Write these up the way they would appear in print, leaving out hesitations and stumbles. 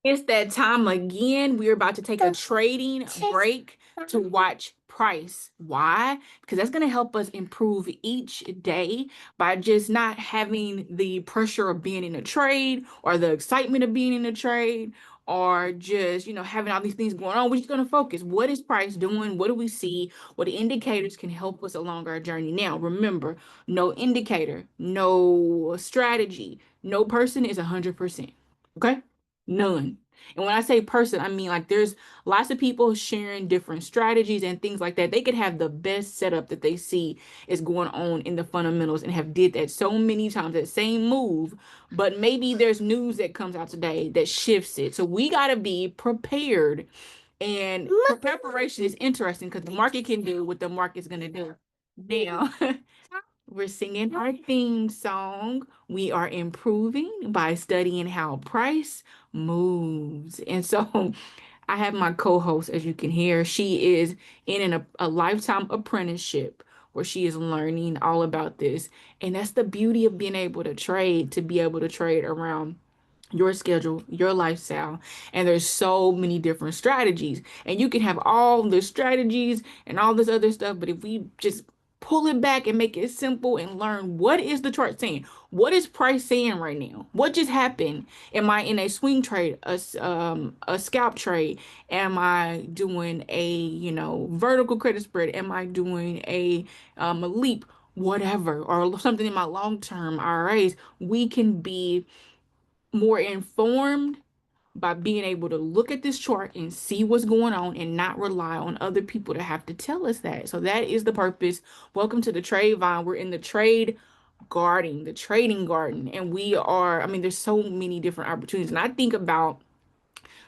It's that time again. We're about to take a trading break to watch price. Why? Because that's going to help us improve each day by just not having the pressure of being in a trade or the excitement of being in a trade or just, having all these things going on. We're just going to focus. What is price doing? What do we see? What indicators can help us along our journey? Now, remember, no indicator, no strategy, no person is 100%. Okay? None. And when I say person, I mean like there's lots of people sharing different strategies and things like that. They could have the best setup that they see is going on in the fundamentals and have did that so many times, that same move, but maybe there's news that comes out today that shifts it. So we got to be prepared. And preparation is interesting because the market can do what the market's going to do. Now, we're singing our theme song. We are improving by studying how price moves. And so I have my co-host, as you can hear. She is in a lifetime apprenticeship where she is learning all about this. And that's the beauty of being able to be able to trade around your schedule, your lifestyle, and there's so many different strategies. And you can have all the strategies and all this other stuff, but if we just pull it back and make it simple and learn what is the chart saying, what is price saying right now, what just happened? Am I in a swing trade, a scalp trade? Am I doing a vertical credit spread? Am I doing a leap? Whatever, or something in my long-term IRAs, we can be more informed by being able to look at this chart and see what's going on and not rely on other people to have to tell us that. So that is the purpose. Welcome to the TRADEVINE. We're in the trading garden, and we are, I mean, there's so many different opportunities. And I think about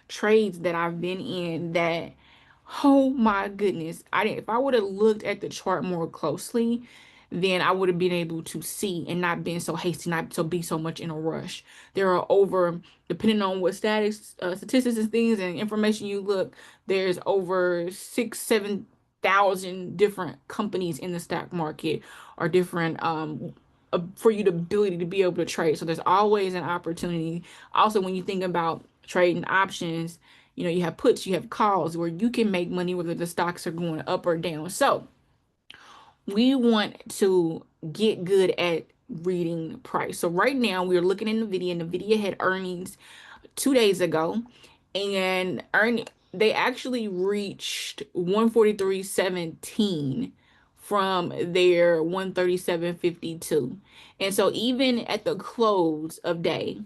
trades that I've been in that, oh my goodness, I didn't, if I would have looked at the chart more closely, then I would have been able to see and not been so hasty, not to be so much in a rush. There are over, depending on what statistics and things and information you look, there's over 7,000 different companies in the stock market, or different for you the ability to be able to trade. So there's always an opportunity. Also, when you think about trading options, you have puts, you have calls where you can make money whether the stocks are going up or down. So we want to get good at reading price. So right now we're looking at NVIDIA. NVIDIA had earnings 2 days ago, and they actually reached 143.17 from their 137.52. And so even at the close of day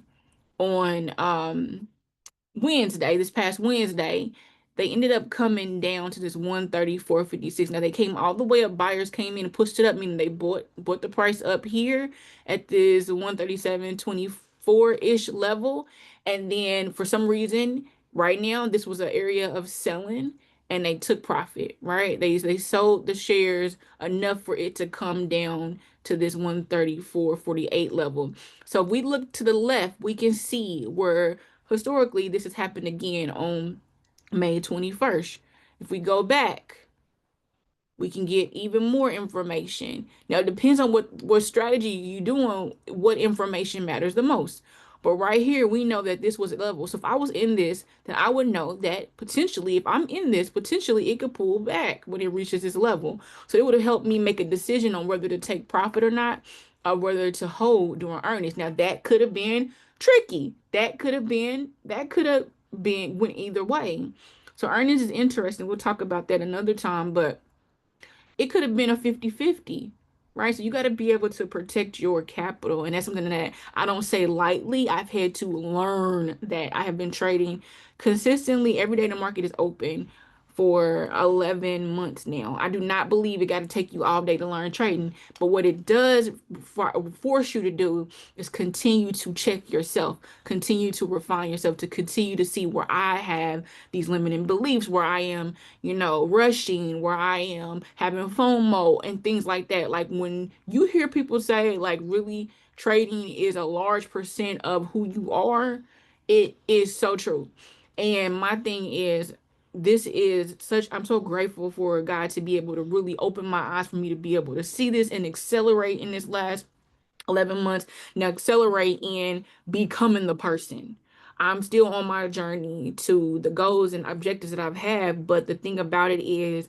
on Wednesday, this past Wednesday, they ended up coming down to this 134.56. Now they came all the way up. Buyers came in and pushed it up, meaning they bought the price up here at this 137.24-ish level. And then for some reason, right now, this was an area of selling and they took profit, right? They sold the shares enough for it to come down to this 134.48 level. So if we look to the left, we can see where historically this has happened again on May 21st. If we go back, we can get even more information. Now, it depends on what strategy you're doing, what information matters the most. But right here, we know that this was a level. So if I was in this, then I would know that potentially, if I'm in this, potentially it could pull back when it reaches this level. So it would have helped me make a decision on whether to take profit or not, or whether to hold during earnings. Now, that could have been tricky. That could have been went either way. So earnings is interesting. We'll talk about that another time, but it could have been a 50-50, right? So you got to be able to protect your capital. And that's something that I don't say lightly. I've had to learn that. I have been trading consistently every day the market is open for 11 months now. I do not believe it got to take you all day to learn trading, but what it does force you to do is continue to check yourself, continue to refine yourself, to continue to see where I have these limiting beliefs, where I am, rushing, where I am having FOMO and things like that. Like when you hear people say, like, really trading is a large percent of who you are, it is so true. And my thing is, I'm so grateful for God to be able to really open my eyes for me to be able to see this and accelerate in this last 11 months. Now accelerate in becoming the person. I'm still on my journey to the goals and objectives that I've had. But the thing about it is,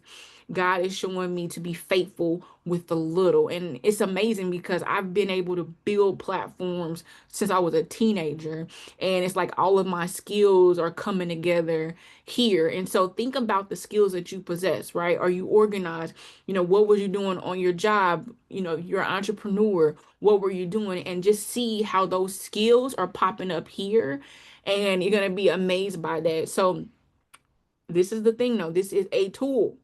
God is showing me to be faithful with the little. And it's amazing because I've been able to build platforms since I was a teenager. And it's like all of my skills are coming together here. And so think about the skills that you possess, right? Are you organized? What was you doing on your job? You're an entrepreneur. What were you doing? And just see how those skills are popping up here. And you're going to be amazed by that. So this is the thing, though. This is a tool,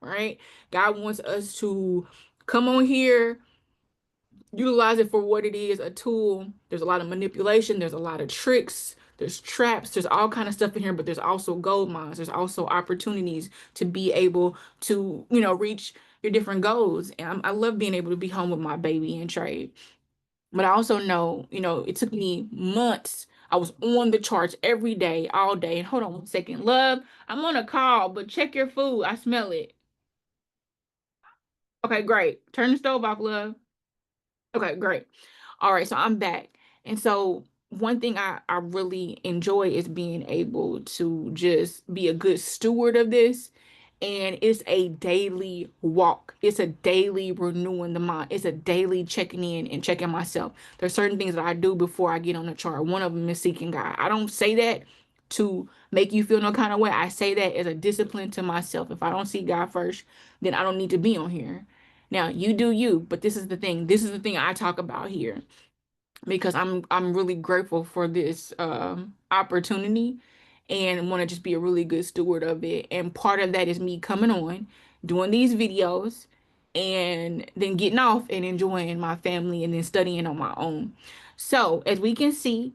right? God wants us to come on here, utilize it for what it is, a tool. There's a lot of manipulation, there's a lot of tricks, there's traps, there's all kind of stuff in here, but there's also gold mines. There's also opportunities to be able to, reach your different goals. And I love being able to be home with my baby and trade. But I also know, it took me months. I was on the charts every day, all day. And hold on 1 second. Love, I'm on a call, but check your food. I smell it. Okay, great. Turn the stove off, love. Okay, great. All right, so I'm back. And so one thing I really enjoy is being able to just be a good steward of this. And it's a daily walk. It's a daily renewing the mind. It's a daily checking in and checking myself. There's certain things that I do before I get on the chart. One of them is seeking God. I don't say that to make you feel no kind of way. I say that as a discipline to myself. If I don't see God first, then I don't need to be on here. Now, you do you, but this is the thing. This is the thing I talk about here because I'm really grateful for this opportunity and want to just be a really good steward of it. And part of that is me coming on, doing these videos, and then getting off and enjoying my family and then studying on my own. So, as we can see,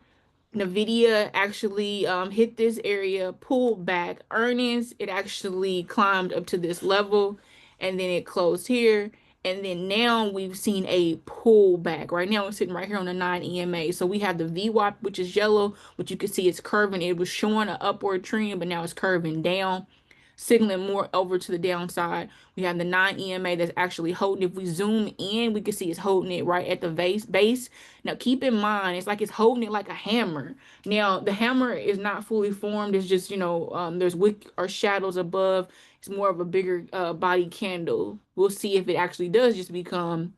NVIDIA actually hit this area, pulled back earnings. It actually climbed up to this level and then it closed here. And then now we've seen a pullback. Right now it's sitting right here on the 9 EMA. So we have the VWAP, which is yellow, which you can see it's curving. It was showing an upward trend, but now it's curving down, signaling more over to the downside. We have the 9 EMA that's actually holding. If we zoom in, we can see it's holding it right at the base. Now, keep in mind, it's like it's holding it like a hammer. Now, the hammer is not fully formed. It's just, there's wick or shadows above. It's more of a bigger body candle. We'll see if it actually does just become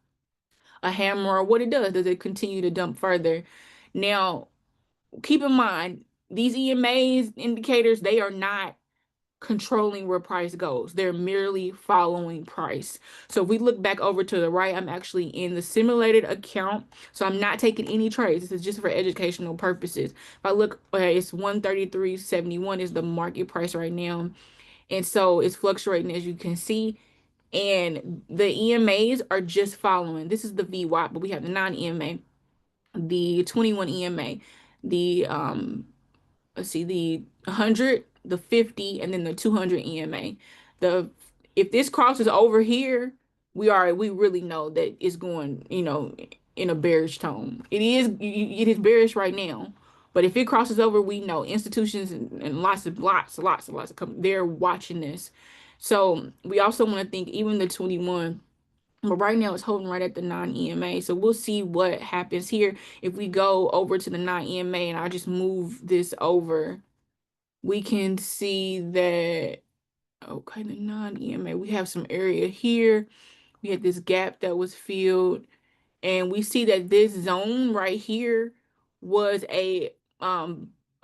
a hammer or what it does. Does it continue to dump further? Now, keep in mind, these EMAs indicators, they are not controlling where price goes. They're merely following price. So if we look back over to the right, I'm actually in the simulated account. So I'm not taking any trades. This is just for educational purposes. If I look, it's 133.71 is the market price right now. And so it's fluctuating as you can see. And the EMAs are just following. This is the VWAP, but we have the non-EMA, the 21 EMA, the let's see, the 100, the 50, and then the 200 EMA. The If this crosses over here, we really know that it's going, in a bearish tone. It is bearish right now. But if it crosses over, we know institutions and lots of they're watching this. So we also want to think even the 21, but right now it's holding right at the 9 EMA. So we'll see what happens here. If we go over to the 9 EMA and I just move this over, we can see that, okay, the 9 EMA, we have some area here. We had this gap that was filled. And we see that this zone right here was a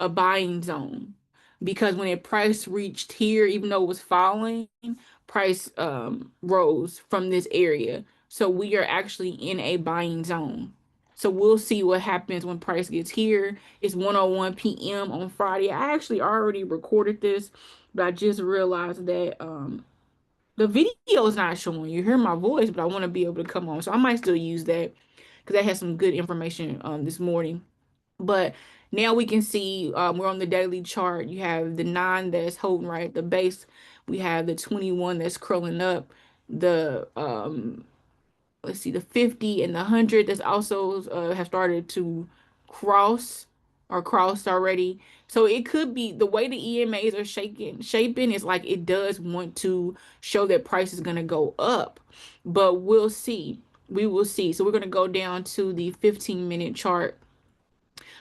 buying zone because when it price reached here, even though it was falling, price rose from this area. So we are actually in a buying zone. So we'll see what happens when price gets here. It's 1:01 p.m. on Friday. I actually already recorded this, but I just realized that the video is not showing. You hear my voice, but I want to be able to come on. So I might still use that because that has some good information this morning. But now we can see we're on the daily chart. You have the 9 that's holding right at the base. We have the 21 that's curling up. The let's see, the 50 and the 100 that's also have started to cross or crossed already. So it could be the way the EMAs are shaping is like it does want to show that price is going to go up, but we'll see. We will see. So we're going to go down to the 15-minute chart.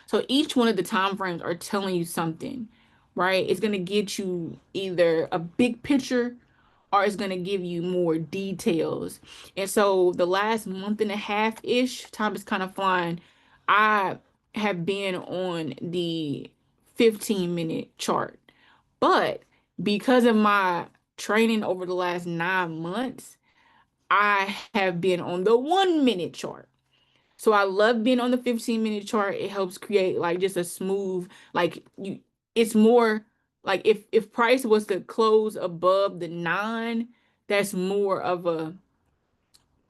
So each one of the time frames are telling you something, right? It's going to get you either a big picture or it's going to give you more details. And so the last month and a half ish, time is kind of flying. I have been on the 15-minute chart. But because of my training over the last 9 months, I have been on the 1-minute chart. So I love being on the 15-minute chart. It helps create like just a smooth, like you, it's more like if price was to close above the 9, that's more of a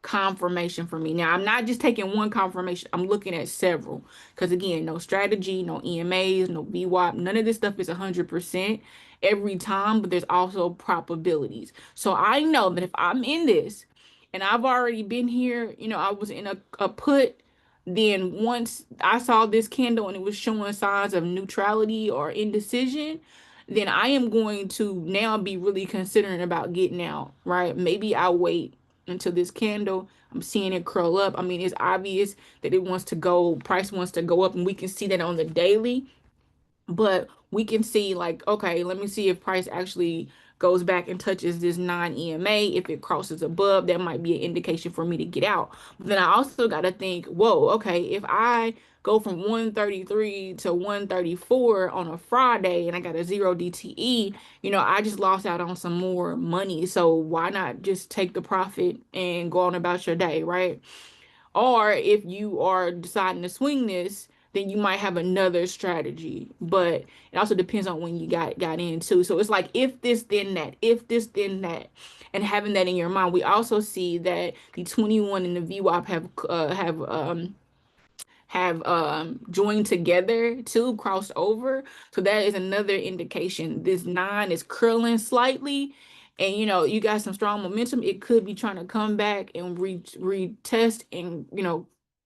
confirmation for me. Now, I'm not just taking one confirmation. I'm looking at several. Because again, no strategy, no EMAs, no VWAP, none of this stuff is 100% every time, but there's also probabilities. So I know that if I'm in this and I've already been here, I was in a put, then once I saw this candle and it was showing signs of neutrality or indecision, then I am going to now be really considering about getting out, right? Maybe I'll wait until this candle. I'm seeing it curl up. I mean, it's obvious that it wants to go, price wants to go up, and we can see that on the daily. But we can see like, okay, let me see if price actually goes back and touches this 9 EMA. If it crosses above, that might be an indication for me to get out. But then I also got to think, whoa, okay, if I go from 133 to 134 on a Friday and I got a 0 DTE, I just lost out on some more money. So why not just take the profit and go on about your day, right? Or if you are deciding to swing this, then you might have another strategy. But it also depends on when you got into. So it's like if this, then that, if this, then that. And having that in your mind, we also see that the 21 and the VWAP have joined together too, crossed over. So that is another indication. This 9 is curling slightly, and you got some strong momentum. It could be trying to come back and retest and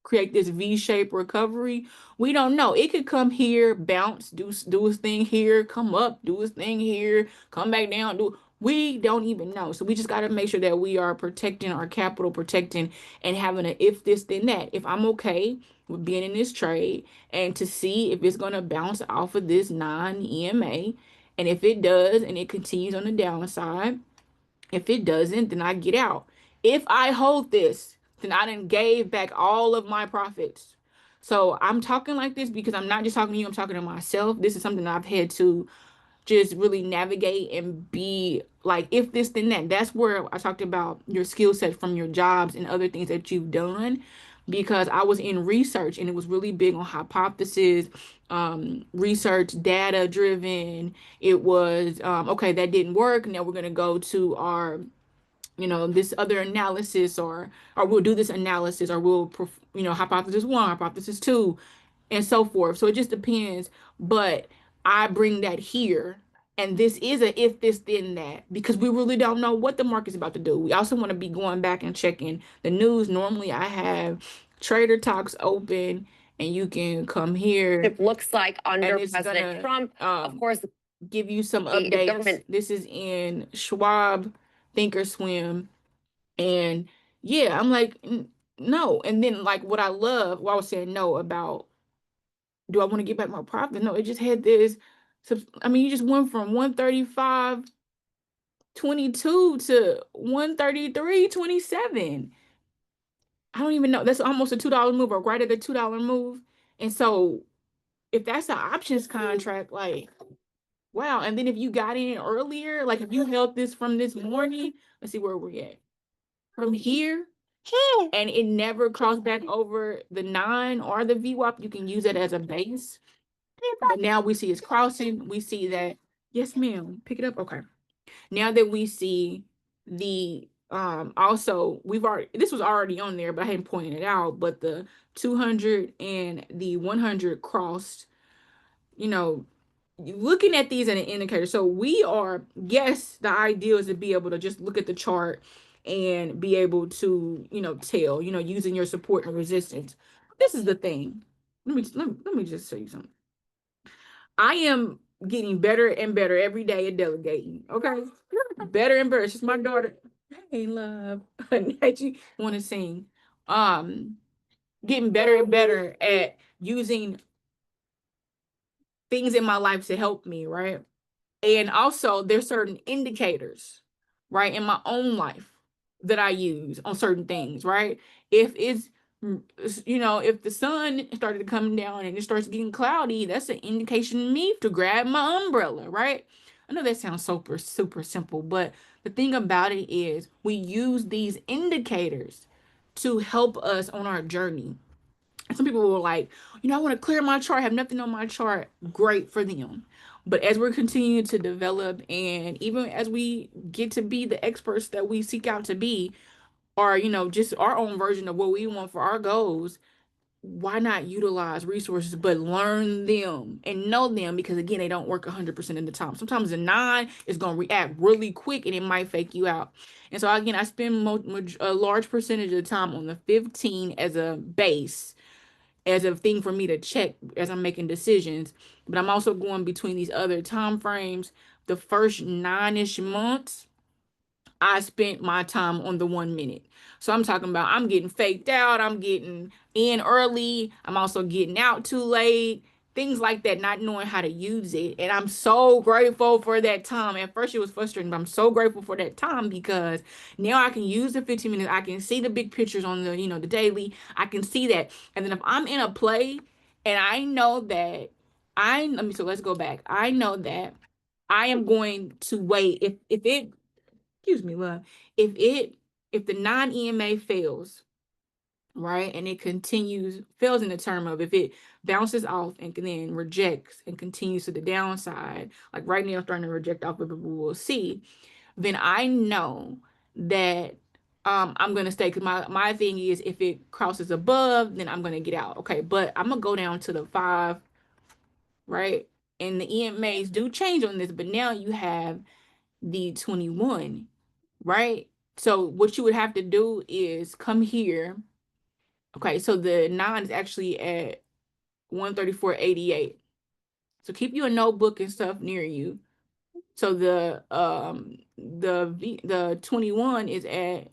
create this V-shaped recovery. We don't know. It could come here, bounce, do its thing here, come up, do its thing here, come back down, we don't even know. So we just got to make sure that we are protecting our capital, protecting and having a if this then that. If I'm okay with being in this trade and to see if it's going to bounce off of this 9 EMA. And if it does and it continues on the downside, if it doesn't, then I get out. If I hold this, then I done gave back all of my profits. So I'm talking like this because I'm not just talking to you, I'm talking to myself. This is something I've had to just really navigate and be like, if this, then that. That's where I talked about your skill set from your jobs and other things that you've done. Because I was in research and it was really big on hypothesis, research, data driven. It was, okay, that didn't work. Now we're going to go to our this other analysis, or we'll do this analysis, or we'll hypothesis 1, hypothesis 2, and so forth. So it just depends. But I bring that here, and this is a if this then that, because we really don't know what the market's about to do. We also want to be going back and checking the news. Normally I have Trader Talks open, and you can come here. It looks like under And it's President gonna Trump, of course, give you some the updates. government. This is in Schwab Thinkorswim. And yeah, I'm like, no. And then like what I love, well, I was saying no about, do I want to get back my profit? No, it just had this. I mean, you just went from 135.22 to 133.27. I don't even know. That's almost a $2 move, or right at a $2 move. And so if that's an options contract, like, wow. And then if you got in earlier, like if you held this from this morning, let's see where we're at. From here, and it never crossed back over the 9 or the VWAP, you can use it as a base. But now we see it's crossing. We see that, yes, ma'am, pick it up. Okay. Now that we see the also this was already on there, but I hadn't pointed it out, but the 200 and the 100 crossed, looking at these as an indicator. So we are, yes, the ideal is to be able to just look at the chart and be able to, tell, using your support and resistance. This is the thing. Let me just show you something. I am getting better and better every day at delegating. Okay. Better and better. It's just my daughter. Hey, love. That you want to sing. Getting better and better at using things in my life to help me, right? And also there's certain indicators, right, in my own life that I use on certain things, right? If it's if the sun started coming down and it starts getting cloudy, that's an indication to me to grab my umbrella, right? I know that sounds super, super simple, but the thing about it is we use these indicators to help us on our journey. Some people were like, I want to clear my chart, have nothing on my chart. Great for them. But as we're continuing to develop, and even as we get to be the experts that we seek out to be, or, just our own version of what we want for our goals, why not utilize resources, but learn them and know them? Because again, they don't work 100% of the time. Sometimes the 9 is going to react really quick and it might fake you out. And so again, I spend a large percentage of the time on the 15 as a base, as a thing for me to check as I'm making decisions. But I'm also going between these other time frames. The first 9-ish months, I spent my time on the 1 minute. So I'm talking about I'm getting faked out, I'm getting in early, I'm also getting out too late, things like that, not knowing how to use it. And I'm so grateful for that time. At first it was frustrating, but I'm so grateful for that time because now I can use the 15 minutes. I can see the big pictures on the daily. I can see that. And then if I'm in a play and I know that so let's go back. I know that I am going to wait. If it excuse me, love. If the non-EMA fails, right, and it fails in the term of if it bounces off and then rejects and continues to the downside, like right now starting to reject off of it, we will see, then I know that I'm gonna stay, because my thing is if it crosses above, then I'm gonna get out. Okay, but I'm gonna go down to the 5, right? And the EMAs do change on this, but now you have the 21, right? So what you would have to do is come here. Okay, so the 9 is actually at 134.88. So keep your notebook and stuff near you. So the 21 is at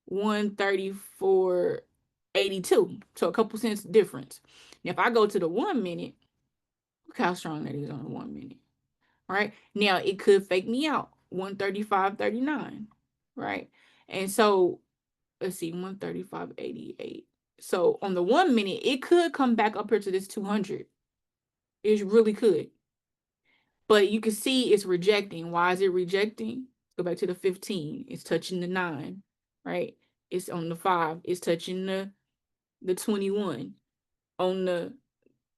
134.82. So a couple cents difference. Now if I go to the 1 minute, look how strong that is on the 1 minute. Right? Now it could fake me out. 135.39. Right? And so let's see, 135.88. So on the 1 minute, it could come back up here to this 200. It really could. But you can see it's rejecting. Why is it rejecting? Go back to the 15. It's touching the 9, right? It's on the 5. It's touching the 21. On the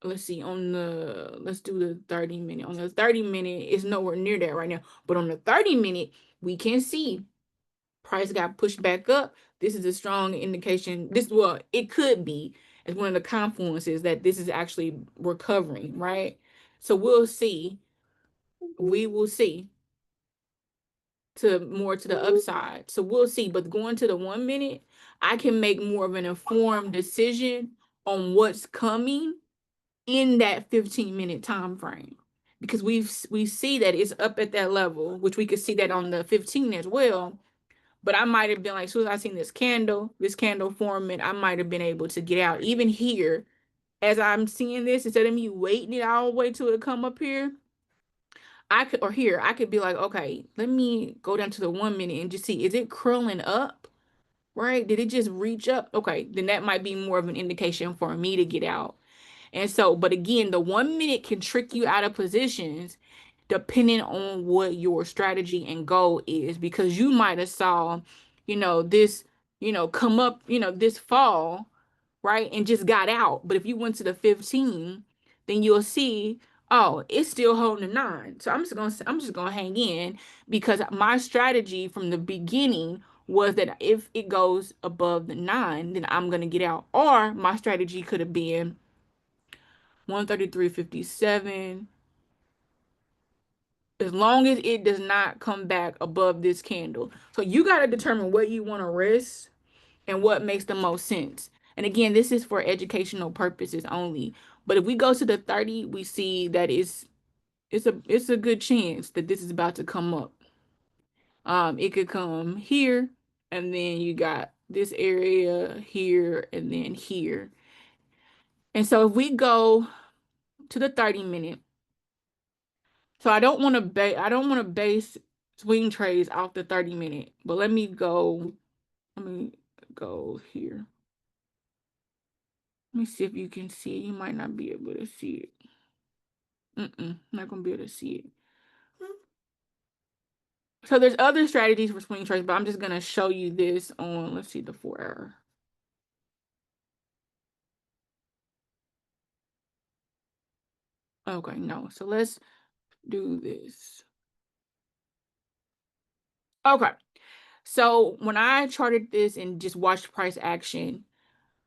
let's see, let's do the 30 minute. On the 30 minute, it's nowhere near that right now. But on the 30 minute, we can see price got pushed back up. This is a strong indication. It could be as one of the confluences that this is actually recovering, right? So we'll see. We will see to the upside. So we'll see. But going to the 1 minute, I can make more of an informed decision on what's coming in that 15-minute time frame, because we see that it's up at that level, which we could see that on the 15 as well. But I might have been like, as soon as I seen this candle forming, I might have been able to get out. Even here, as I'm seeing this, instead of me waiting it all the way till it come up here, I could be like, okay, let me go down to the 1 minute and just see, is it curling up? Right? Did it just reach up? Okay, then that might be more of an indication for me to get out. And so, but again, the 1 minute can trick you out of positions depending on what your strategy and goal is, because you might have saw, this, come up, this fall, right? And just got out. But if you went to the 15, then you'll see, oh, it's still holding a 9. So I'm just gonna hang in, because my strategy from the beginning was that if it goes above the 9, then I'm gonna get out. Or my strategy could have been 133.57. As long as it does not come back above this candle. So you got to determine what you want to risk and what makes the most sense. And again, this is for educational purposes only. But if we go to the 30, we see that it's a good chance that this is about to come up. It could come here, and then you got this area here, and then here. And so if we go to the 30 minute, So I don't want to base swing trades off the 30-minute. But let me go here. Let me see if you can see it. You might not be able to see it. Not gonna be able to see it. So there's other strategies for swing trades, but I'm just gonna show you this on, let's see, the 4 hour. Okay, no. So let's do this. Okay. So when I charted this and just watched price action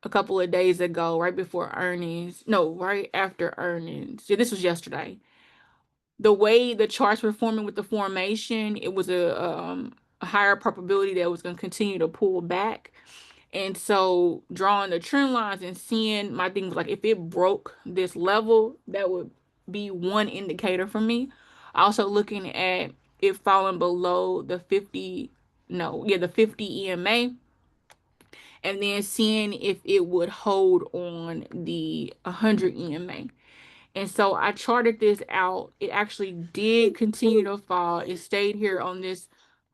a couple of days ago, right before earnings, no, right after earnings. Yeah, this was yesterday. The way the charts were forming with the formation, it was a higher probability that it was going to continue to pull back. And so drawing the trend lines and seeing, my thing was like, if it broke this level, that would be one indicator for me. Also looking at it falling below the 50, no, yeah, the 50 EMA, and then seeing if it would hold on the 100 EMA. And so I charted this out. It actually did continue to fall. It stayed here on this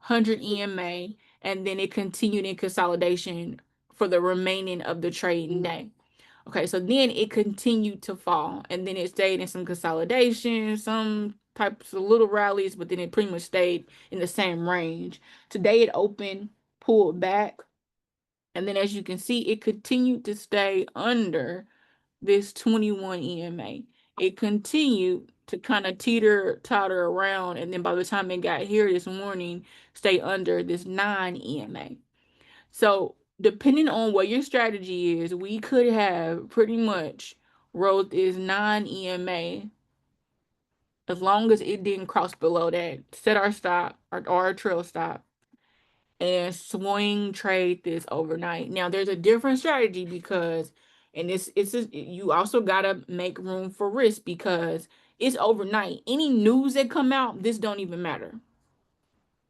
100 EMA, and then it continued in consolidation for the remaining of the trading day. Okay, so then it continued to fall, and then it stayed in some consolidation, some types of little rallies, but then it pretty much stayed in the same range. Today it opened, pulled back, and then as you can see, it continued to stay under this 21 EMA. It continued to kind of totter around, and then by the time it got here this morning, stay under this 9 EMA. So depending on what your strategy is, we could have pretty much rode this 9 EMA as long as it didn't cross below that, set our stop or our trail stop, and swing trade this overnight. Now there's a different strategy because, and you also gotta make room for risk because it's overnight. Any news that come out, this don't even matter.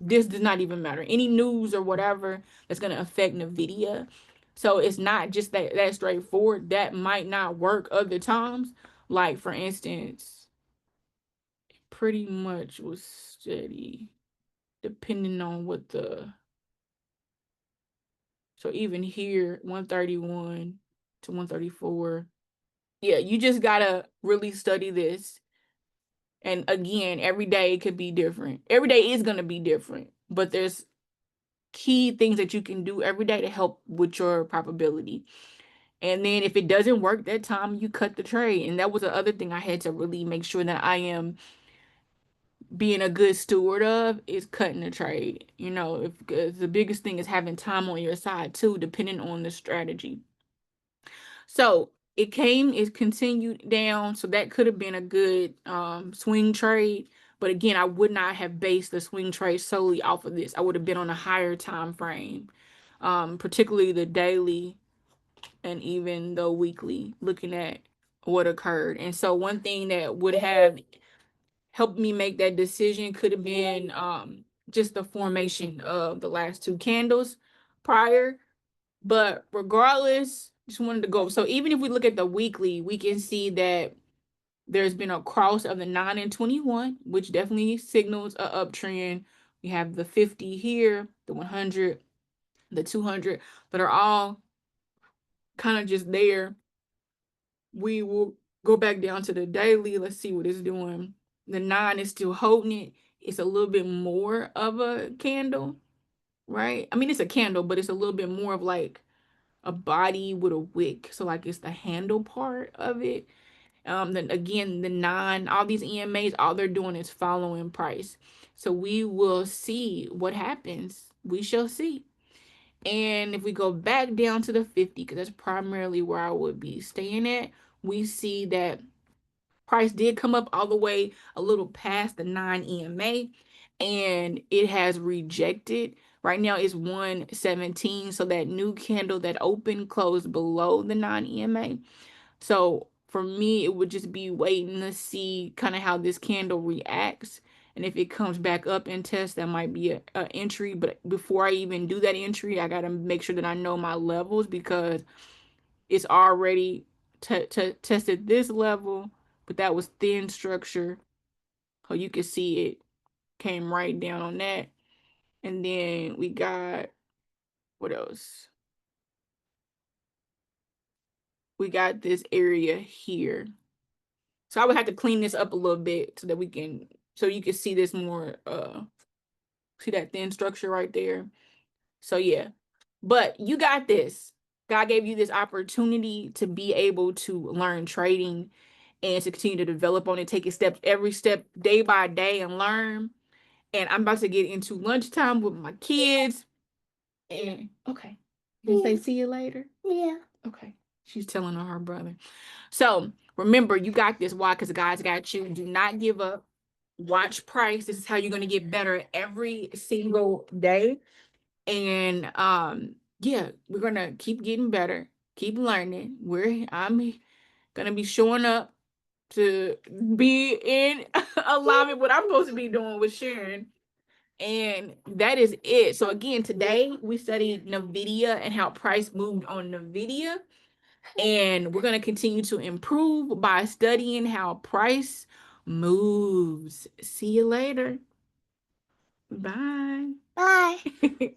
This does not even matter. Any news or whatever that's gonna affect NVIDIA. So it's not just that straightforward. That might not work other times. Like for instance, pretty much was steady, depending on what the. So even here, 131 to 134. Yeah, you just gotta really study this. And again, every day could be different. Every day is gonna be different, but there's key things that you can do every day to help with your probability. And then if it doesn't work that time, you cut the trade. And that was the other thing I had to really make sure that I am being a good steward of, is cutting the trade. You know, if the biggest thing is having time on your side too, depending on the strategy. So it continued down. So that could have been a good swing trade. But again, I would not have based the swing trade solely off of this. I would have been on a higher time frame, particularly the daily and even the weekly, looking at what occurred. And so one thing that would have helped me make that decision could have been just the formation of the last two candles prior. But regardless, just wanted to go. So even if we look at the weekly, we can see that there's been a cross of the 9 and 21, which definitely signals a uptrend. We have the 50 here, the 100, the 200, that are all kind of just there. We will go back down to the daily. Let's see what it's doing. The 9 is still holding it. It's a little bit more of a candle, right? I mean, it's a candle, but it's a little bit more of like a body with a wick. So like it's the handle part of it. Then again, the 9, all these EMAs, all they're doing is following price. So we will see what happens. We shall see. And if we go back down to the 50, because that's primarily where I would be staying at, we see that price did come up all the way a little past the 9 EMA, and it has rejected. Right now it's 117, so that new candle that opened closed below the 9 EMA. So for me, it would just be waiting to see kind of how this candle reacts. And if it comes back up and tests, that might be a entry. But before I even do that entry, I got to make sure that I know my levels, because it's already tested this level, but that was thin structure. So you can see it came right down on that. And then we got, what else? We got this area here. So I would have to clean this up a little bit so that so you can see this more, see that thin structure right there. So yeah, but you got this. God gave you this opportunity to be able to learn trading and to continue to develop on it, take it every step, day by day, and learn. And I'm about to get into lunchtime with my kids. And okay, did they see you later? Yeah. Okay. She's telling her brother. So remember, you got this. Why? Because God's got you. Do not give up. Watch price. This is how you're going to get better every single day. And yeah, we're gonna keep getting better, keep learning. I'm gonna be showing up to be in alignment what I'm supposed to be doing with Sharon. And that is it. So again, today we studied NVIDIA and how price moved on NVIDIA. And we're going to continue to improve by studying how price moves. See you later. Bye. Bye.